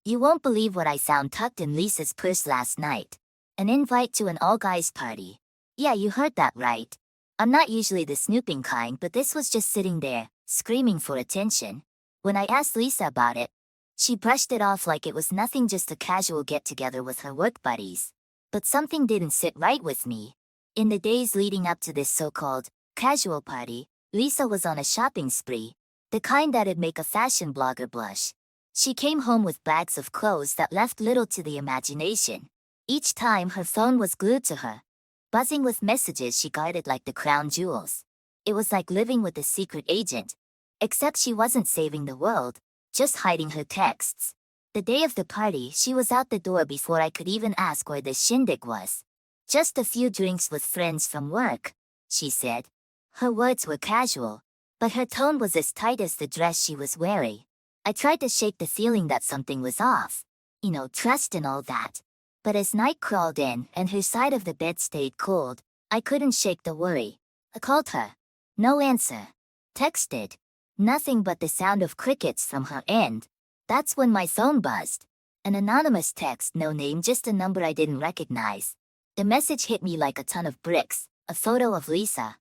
You won't believe what I found tucked in Lisa's purse last night. An invite to an all-guys party. Yeah, you heard that right. I'm not usually the snooping kind, but this was just sitting there, screaming for attention. When I asked Lisa about it, she brushed it off like it was nothing, just a casual get-together with her work buddies. But something didn't sit right with me. In the days leading up to this so-called casual party, Lisa was on a shopping spree, the kind that'd make a fashion blogger blush. She came home with bags of clothes that left little to the imagination. Each time her phone was glued to her, buzzing with messages she guarded like the crown jewels. It was like living with a secret agent, except she wasn't saving the world, just hiding her texts. The day of the party, she was out the door before I could even ask where the shindig was. Just a few drinks with friends from work, she said. Her words were casual, but her tone was as tight as the dress she was wearing. I tried to shake the feeling that something was off. Trust and all that. But as night crawled in and her side of the bed stayed cold, I couldn't shake the worry. I called her. No answer. Texted. Nothing but the sound of crickets from her end. That's when my phone buzzed. An anonymous text, no name, just a number I didn't recognize. The message hit me like a ton of bricks, a photo of Lisa,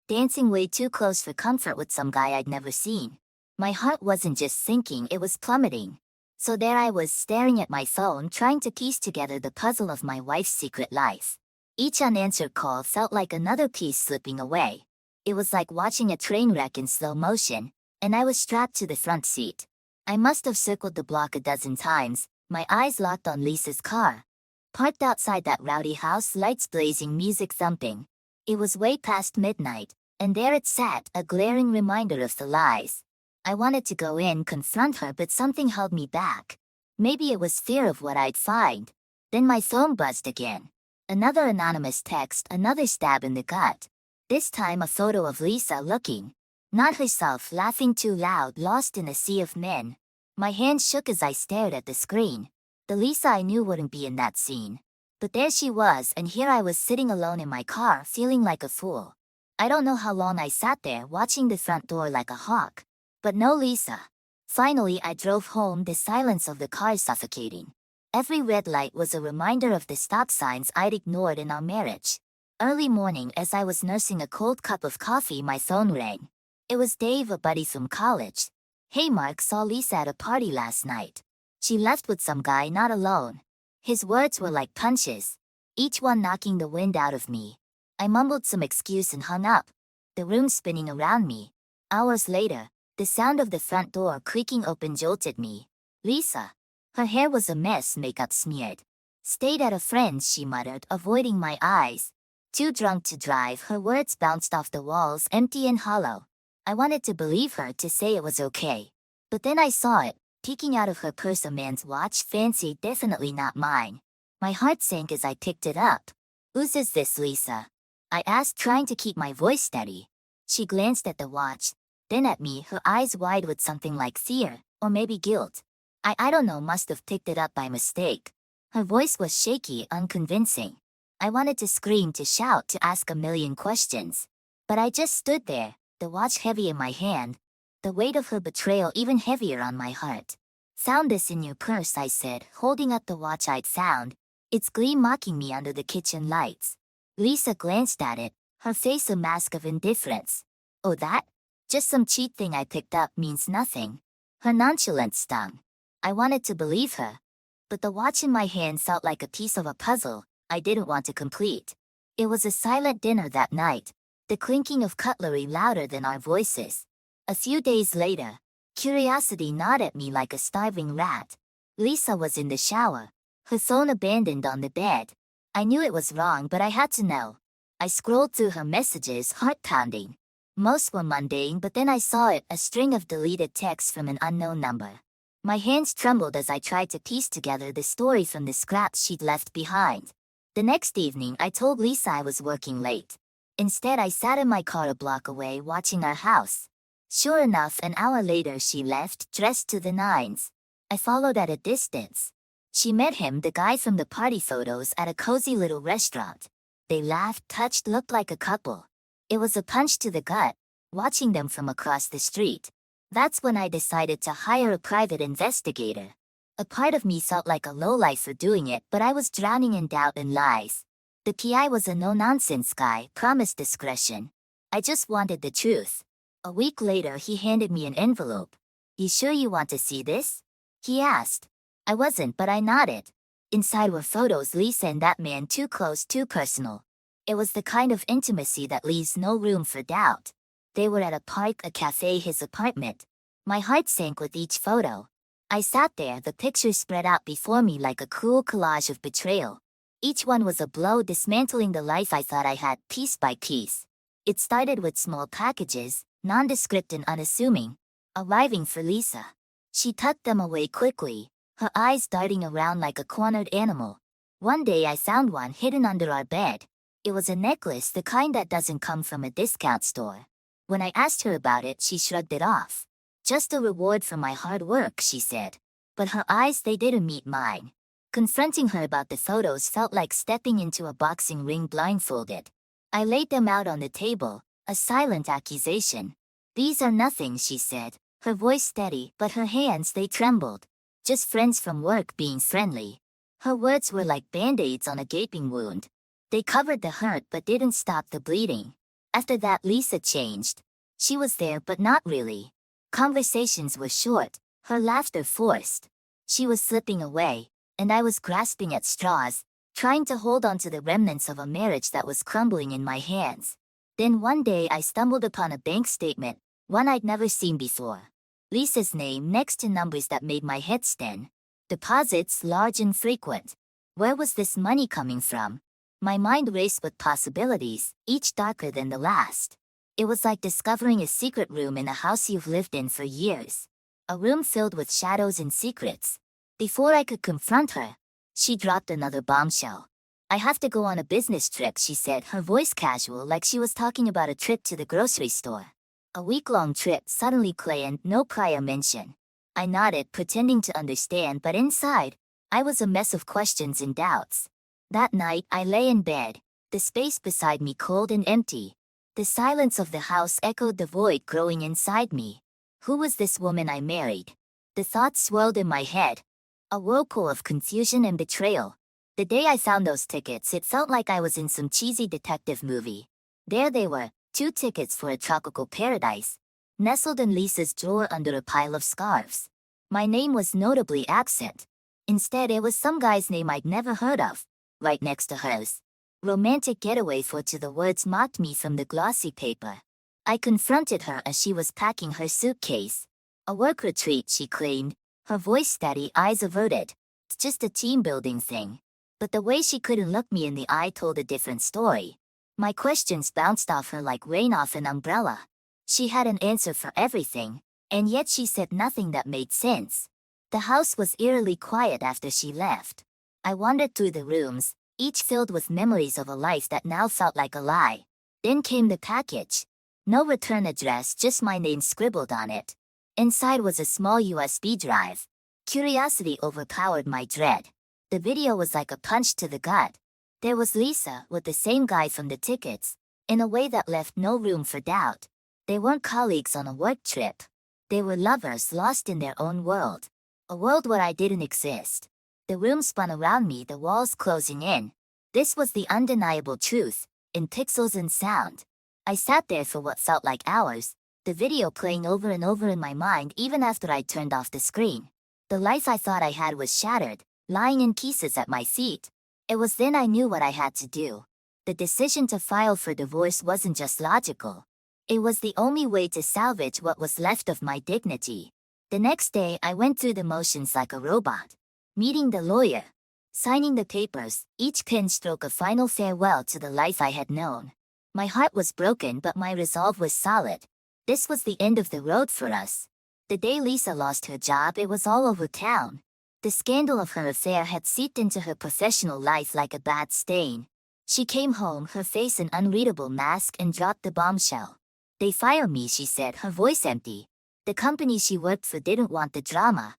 dancing way too close for comfort with some guy I'd never seen. My heart wasn't just sinking, it was plummeting. So there I was, staring at my phone, trying to piece together the puzzle of my wife's secret life. Each unanswered call felt like another piece slipping away. It was like watching a train wreck in slow motion, and I was strapped to the front seat. I must have circled the block a dozen times, my eyes locked on Lisa's car. Parked outside that rowdy house, lights blazing, music thumping. It was way past midnight, and there it sat, a glaring reminder of the lies. I wanted to go in, confront her, but something held me back. Maybe it was fear of what I'd find. Then my phone buzzed again. Another anonymous text, another stab in the gut. This time a photo of Lisa looking. Not herself, laughing too loud, lost in a sea of men. My hands shook as I stared at the screen. The Lisa I knew wouldn't be in that scene. But there she was, and here I was sitting alone in my car, feeling like a fool. I don't know how long I sat there, watching the front door like a hawk. But no Lisa. Finally I drove home, the silence of the car suffocating. Every red light was a reminder of the stop signs I'd ignored in our marriage. Early morning, as I was nursing a cold cup of coffee, my phone rang. It was Dave, a buddy from college. Hey Mark, saw Lisa at a party last night. She left with some guy, not alone. His words were like punches, each one knocking the wind out of me. I mumbled some excuse and hung up, the room spinning around me. Hours later, the sound of the front door creaking open jolted me. Lisa. Her hair was a mess, makeup smeared. Stayed at a friend's, she muttered, avoiding my eyes. Too drunk to drive, her words bounced off the walls, empty and hollow. I wanted to believe her, to say it was okay. But then I saw it, peeking out of her purse, a man's watch, fancy, definitely not mine. My heart sank as I picked it up. Whose is this, Lisa? I asked, trying to keep my voice steady. She glanced at the watch, then at me, her eyes wide with something like fear, or maybe guilt. I don't know, must have picked it up by mistake. Her voice was shaky, unconvincing. I wanted to scream, to shout, to ask a million questions. But I just stood there, the watch heavy in my hand, the weight of her betrayal even heavier on my heart. Found this in your purse, I said, holding up the watch I'd found, its gleam mocking me under the kitchen lights. Lisa glanced at it, her face a mask of indifference. Oh, that? Just some cheap thing I picked up, means nothing. Her nonchalance stung. I wanted to believe her. But the watch in my hand felt like a piece of a puzzle I didn't want to complete. It was a silent dinner that night, the clinking of cutlery louder than our voices. A few days later, curiosity gnawed at me like a starving rat. Lisa was in the shower, her phone abandoned on the bed. I knew it was wrong, but I had to know. I scrolled through her messages, heart pounding. Most were mundane, but then I saw it, a string of deleted texts from an unknown number. My hands trembled as I tried to piece together the story from the scraps she'd left behind. The next evening, I told Lisa I was working late. Instead, I sat in my car a block away, watching our house. Sure enough, an hour later she left, dressed to the nines. I followed at a distance. She met him, the guy from the party photos, at a cozy little restaurant. They laughed, touched, looked like a couple. It was a punch to the gut, watching them from across the street. That's when I decided to hire a private investigator. A part of me felt like a lowlife for doing it, but I was drowning in doubt and lies. The PI was a no-nonsense guy, promised discretion. I just wanted the truth. A week later, he handed me an envelope. "You sure you want to see this?" he asked. I wasn't, but I nodded. Inside were photos Lisa and that man too close, too personal. It was the kind of intimacy that leaves no room for doubt. They were at a park, a cafe, his apartment. My heart sank with each photo. I sat there, the pictures spread out before me like a cruel collage of betrayal. Each one was a blow, dismantling the life I thought I had, piece by piece. It started with small packages, nondescript and unassuming, arriving for Lisa. She tucked them away quickly, her eyes darting around like a cornered animal. One day I found one hidden under our bed. It was a necklace, the kind that doesn't come from a discount store. When I asked her about it, she shrugged it off. "Just a reward for my hard work," she said. But her eyes, they didn't meet mine. Confronting her about the photos felt like stepping into a boxing ring blindfolded. I laid them out on the table, a silent accusation. "These are nothing," she said, her voice steady, but her hands, they trembled. "Just friends from work being friendly." Her words were like band-aids on a gaping wound. They covered the hurt but didn't stop the bleeding. After that, Lisa changed. She was there, but not really. Conversations were short, her laughter forced. She was slipping away, and I was grasping at straws, trying to hold on to the remnants of a marriage that was crumbling in my hands. Then one day I stumbled upon a bank statement, one I'd never seen before. Lisa's name next to numbers that made my head spin. Deposits large and frequent. Where was this money coming from? My mind raced with possibilities, each darker than the last. It was like discovering a secret room in a house you've lived in for years. A room filled with shadows and secrets. Before I could confront her, she dropped another bombshell. "I have to go on a business trip," she said, her voice casual, like she was talking about a trip to the grocery store. A week-long trip, suddenly planned, no prior mention. I nodded, pretending to understand, but inside, I was a mess of questions and doubts. That night, I lay in bed, the space beside me cold and empty. The silence of the house echoed the void growing inside me. Who was this woman I married? The thoughts swirled in my head. A whirlpool of confusion and betrayal. The day I found those tickets, it felt like I was in some cheesy detective movie. There they were, 2 tickets for a tropical paradise, nestled in Lisa's drawer under a pile of scarves. My name was notably absent. Instead, it was some guy's name I'd never heard of, right next to hers. "Romantic getaway for," to the words mocked me from the glossy paper. I confronted her as she was packing her suitcase. "A work retreat," she claimed, her voice steady, eyes averted. "It's just a team-building thing." But the way she couldn't look me in the eye told a different story. My questions bounced off her like rain off an umbrella. She had an answer for everything, and yet she said nothing that made sense. The house was eerily quiet after she left. I wandered through the rooms, each filled with memories of a life that now felt like a lie. Then came the package. No return address, just my name scribbled on it. Inside was a small USB drive. Curiosity overpowered my dread. The video was like a punch to the gut. There was Lisa, with the same guy from the tickets, in a way that left no room for doubt. They weren't colleagues on a work trip. They were lovers lost in their own world. A world where I didn't exist. The room spun around me, the walls closing in. This was the undeniable truth, in pixels and sound. I sat there for what felt like hours, the video playing over and over in my mind even after I turned off the screen. The life I thought I had was shattered, lying in pieces at my feet. It was then I knew what I had to do. The decision to file for divorce wasn't just logical. It was the only way to salvage what was left of my dignity. The next day, I went through the motions like a robot. Meeting the lawyer, signing the papers, each pen stroke a final farewell to the life I had known. My heart was broken, but my resolve was solid. This was the end of the road for us. The day Lisa lost her job, it was all over town. The scandal of her affair had seeped into her professional life like a bad stain. She came home, her face an unreadable mask, and dropped the bombshell. "They fired me," she said, her voice empty. The company she worked for didn't want the drama.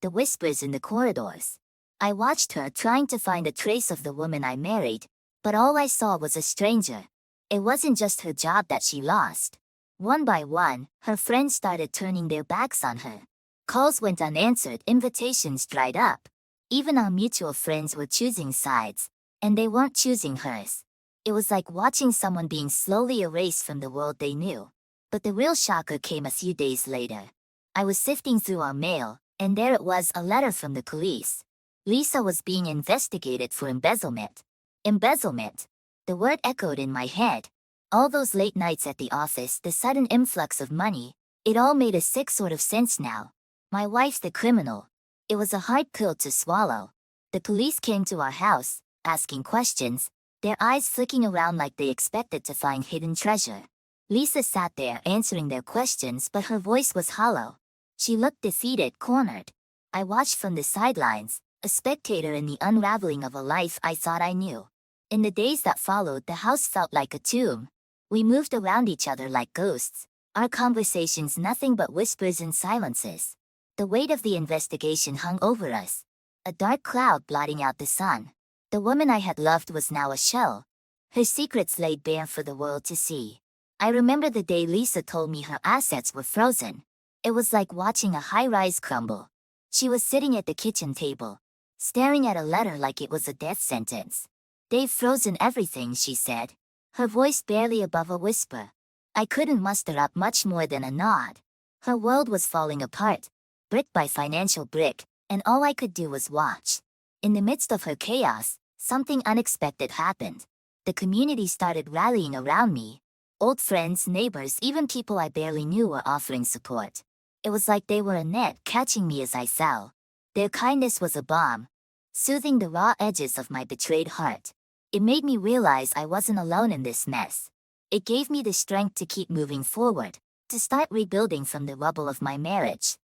The whispers in the corridors. I watched her, trying to find a trace of the woman I married, but all I saw was a stranger. It wasn't just her job that she lost. One by one, her friends started turning their backs on her. Calls went unanswered, invitations dried up. Even our mutual friends were choosing sides, and they weren't choosing hers. It was like watching someone being slowly erased from the world they knew. But the real shocker came a few days later. I was sifting through our mail, and there it was, a letter from the police. Lisa was being investigated for embezzlement. Embezzlement. The word echoed in my head. All those late nights at the office, the sudden influx of money, it all made a sick sort of sense now. My wife's the criminal. It was a hard pill to swallow. The police came to our house, asking questions, their eyes flicking around like they expected to find hidden treasure. Lisa sat there answering their questions, but her voice was hollow. She looked defeated, cornered. I watched from the sidelines, a spectator in the unraveling of a life I thought I knew. In the days that followed, the house felt like a tomb. We moved around each other like ghosts, our conversations nothing but whispers and silences. The weight of the investigation hung over us, a dark cloud blotting out the sun. The woman I had loved was now a shell, her secrets laid bare for the world to see. I remember the day Lisa told me her assets were frozen. It was like watching a high-rise crumble. She was sitting at the kitchen table, staring at a letter like it was a death sentence. "They've frozen everything," she said, her voice barely above a whisper. I couldn't muster up much more than a nod. Her world was falling apart, brick by financial brick, and all I could do was watch. In the midst of her chaos, something unexpected happened. The community started rallying around me. Old friends, neighbors, even people I barely knew were offering support. It was like they were a net catching me as I fell. Their kindness was a balm, soothing the raw edges of my betrayed heart. It made me realize I wasn't alone in this mess. It gave me the strength to keep moving forward, to start rebuilding from the rubble of my marriage.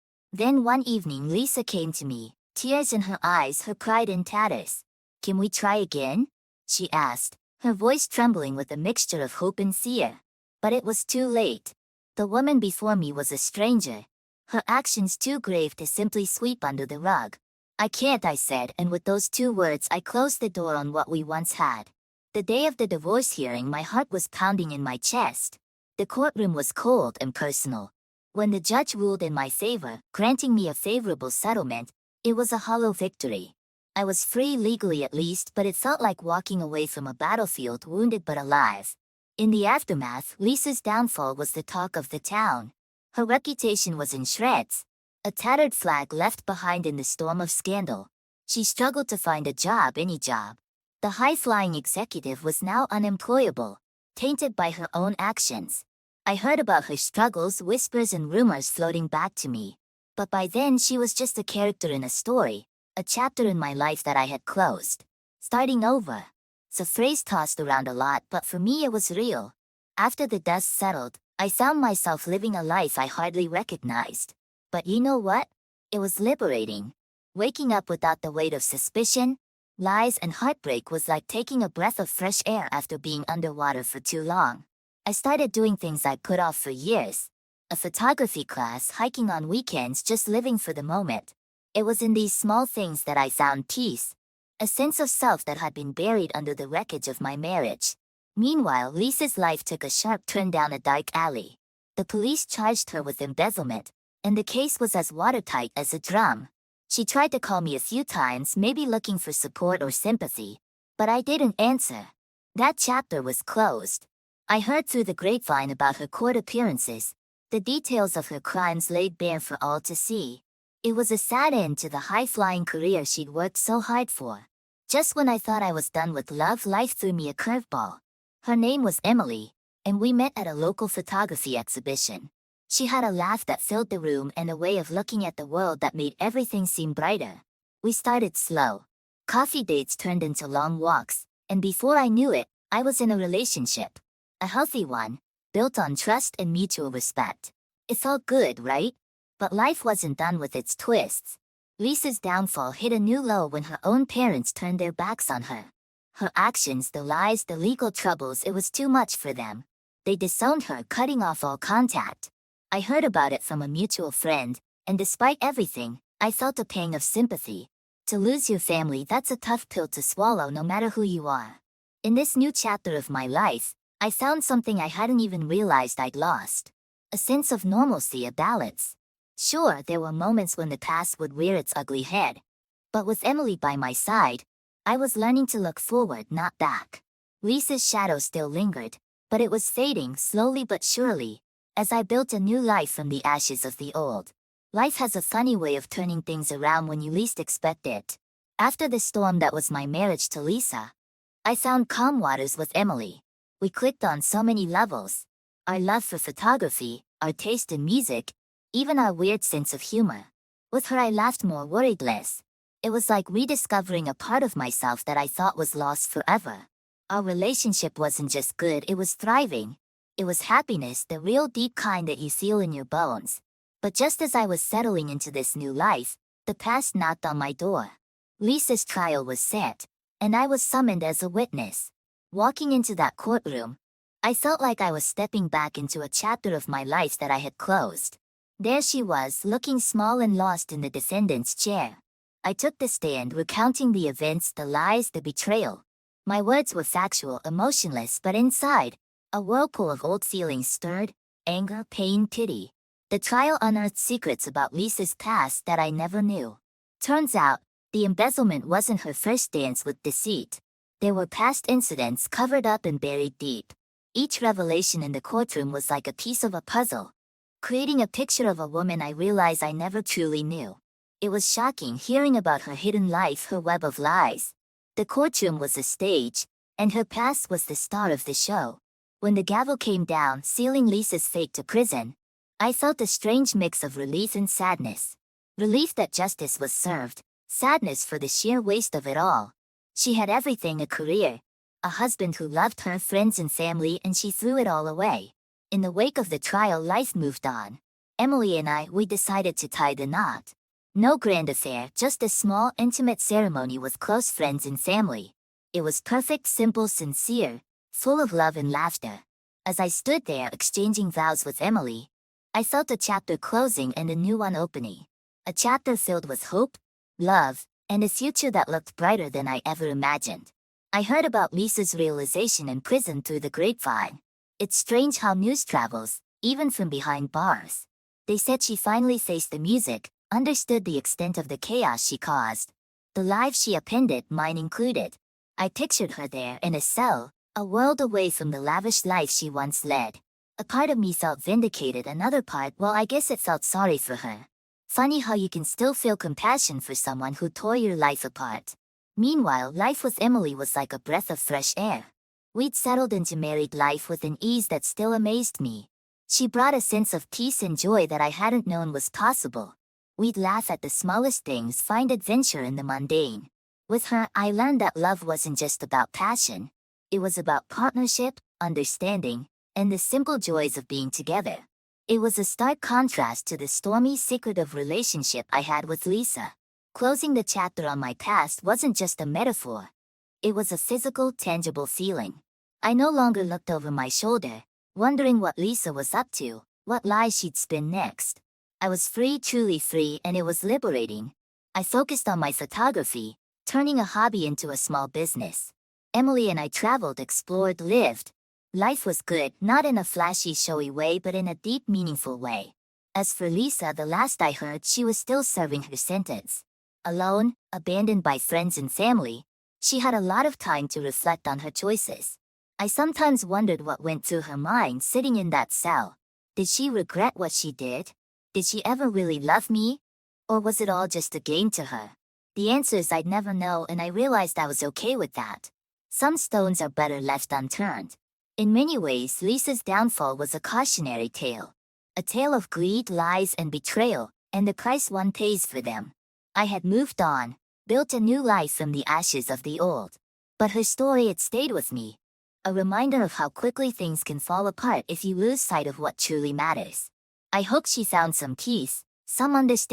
Then one evening Lisa came to me, tears in her eyes, her pride in tatters. "Can we try again?" she asked, her voice trembling with a mixture of hope and fear. But it was too late. The woman before me was a stranger, her actions too grave to simply sweep under the rug. "I can't," I said, and with those two words I closed the door on what we once had. The day of the divorce hearing, my heart was pounding in my chest. The courtroom was cold and personal. When the judge ruled in my favor, granting me a favorable settlement, it was a hollow victory. I was free legally at least, but it felt like walking away from a battlefield, wounded but alive. In the aftermath, Lisa's downfall was the talk of the town. Her reputation was in shreds, a tattered flag left behind in the storm of scandal. She struggled to find a job, any job. The high-flying executive was now unemployable, tainted by her own actions. I heard about her struggles, whispers and rumors floating back to me. But by then she was just a character in a story, a chapter in my life that I had closed. Starting over. It's a phrase tossed around a lot, but for me it was real. After the dust settled, I found myself living a life I hardly recognized. But you know what? It was liberating. Waking up without the weight of suspicion, lies and heartbreak was like taking a breath of fresh air after being underwater for too long. I started doing things I put off for years. A photography class, hiking on weekends, just living for the moment. It was in these small things that I found peace, a sense of self that had been buried under the wreckage of my marriage. Meanwhile, Lisa's life took a sharp turn down a dark alley. The police charged her with embezzlement, and the case was as watertight as a drum. She tried to call me a few times, maybe looking for support or sympathy, but I didn't answer. That chapter was closed. I heard through the grapevine about her court appearances, the details of her crimes laid bare for all to see. It was a sad end to the high-flying career she'd worked so hard for. Just when I thought I was done with love, life threw me a curveball. Her name was Emily, and we met at a local photography exhibition. She had a laugh that filled the room and a way of looking at the world that made everything seem brighter. We started slow. Coffee dates turned into long walks, and before I knew it, I was in a relationship. A healthy one, built on trust and mutual respect. It felt good, right? But life wasn't done with its twists. Lisa's downfall hit a new low when her own parents turned their backs on her. Her actions, the lies, the legal troubles, it was too much for them. They disowned her, cutting off all contact. I heard about it from a mutual friend, and despite everything, I felt a pang of sympathy. To lose your family, that's a tough pill to swallow no matter who you are. In this new chapter of my life, I found something I hadn't even realized I'd lost. A sense of normalcy, a balance. Sure, there were moments when the past would rear its ugly head. But with Emily by my side, I was learning to look forward, not back. Lisa's shadow still lingered, but it was fading slowly but surely, as I built a new life from the ashes of the old. Life has a funny way of turning things around when you least expect it. After the storm that was my marriage to Lisa, I found calm waters with Emily. We clicked on so many levels. Our love for photography, our taste in music, even our weird sense of humor. With her I laughed more, worried less. It was like rediscovering a part of myself that I thought was lost forever. Our relationship wasn't just good, it was thriving. It was happiness, the real deep kind that you feel in your bones. But just as I was settling into this new life, the past knocked on my door. Lisa's trial was set, and I was summoned as a witness. Walking into that courtroom, I felt like I was stepping back into a chapter of my life that I had closed. There she was, looking small and lost in the defendant's chair. I took the stand, recounting the events, the lies, the betrayal. My words were factual, emotionless, but inside, a whirlpool of old feelings stirred: anger, pain, pity. The trial unearthed secrets about Lisa's past that I never knew. Turns out, the embezzlement wasn't her first dance with deceit. There were past incidents covered up and buried deep. Each revelation in the courtroom was like a piece of a puzzle, creating a picture of a woman I realized I never truly knew. It was shocking hearing about her hidden life, her web of lies. The courtroom was a stage, and her past was the star of the show. When the gavel came down, sealing Lisa's fate to prison, I felt a strange mix of relief and sadness. Relief that justice was served, sadness for the sheer waste of it all. She had everything: a career, a husband who loved her, friends and family, and she threw it all away. In the wake of the trial, life moved on. Emily and we decided to tie the knot. No grand affair, just a small, intimate ceremony with close friends and family. It was perfect, simple, sincere, full of love and laughter. As I stood there exchanging vows with Emily, I felt a chapter closing and a new one opening. A chapter filled with hope, love, and a future that looked brighter than I ever imagined. I heard about Lisa's realization in prison through the grapevine. It's strange how news travels, even from behind bars. They said she finally faced the music, understood the extent of the chaos she caused. The lives she appended, mine included. I pictured her there in a cell, a world away from the lavish life she once led. A part of me felt vindicated, another part, well, I guess it felt sorry for her. Funny how you can still feel compassion for someone who tore your life apart. Meanwhile, life with Emily was like a breath of fresh air. We'd settled into married life with an ease that still amazed me. She brought a sense of peace and joy that I hadn't known was possible. We'd laugh at the smallest things, find adventure in the mundane. With her, I learned that love wasn't just about passion. It was about partnership, understanding, and the simple joys of being together. It was a stark contrast to the stormy, secretive relationship I had with Lisa. Closing the chapter on my past wasn't just a metaphor. It was a physical, tangible feeling. I no longer looked over my shoulder, wondering what Lisa was up to, what lies she'd spin next. I was free, truly free, and it was liberating. I focused on my photography, turning a hobby into a small business. Emily and I traveled, explored, lived. Life was good, not in a flashy, showy way, but in a deep, meaningful way. As for Lisa, the last I heard, she was still serving her sentence. Alone, abandoned by friends and family, she had a lot of time to reflect on her choices. I sometimes wondered what went through her mind sitting in that cell. Did she regret what she did? Did she ever really love me? Or was it all just a game to her? The answers I'd never know, and I realized I was okay with that. Some stones are better left unturned. In many ways, Lisa's downfall was a cautionary tale. A tale of greed, lies, and betrayal, and the price one pays for them. I had moved on, built a new life from the ashes of the old. But her story, it stayed with me. A reminder of how quickly things can fall apart if you lose sight of what truly matters. I hope she found some peace, some understanding.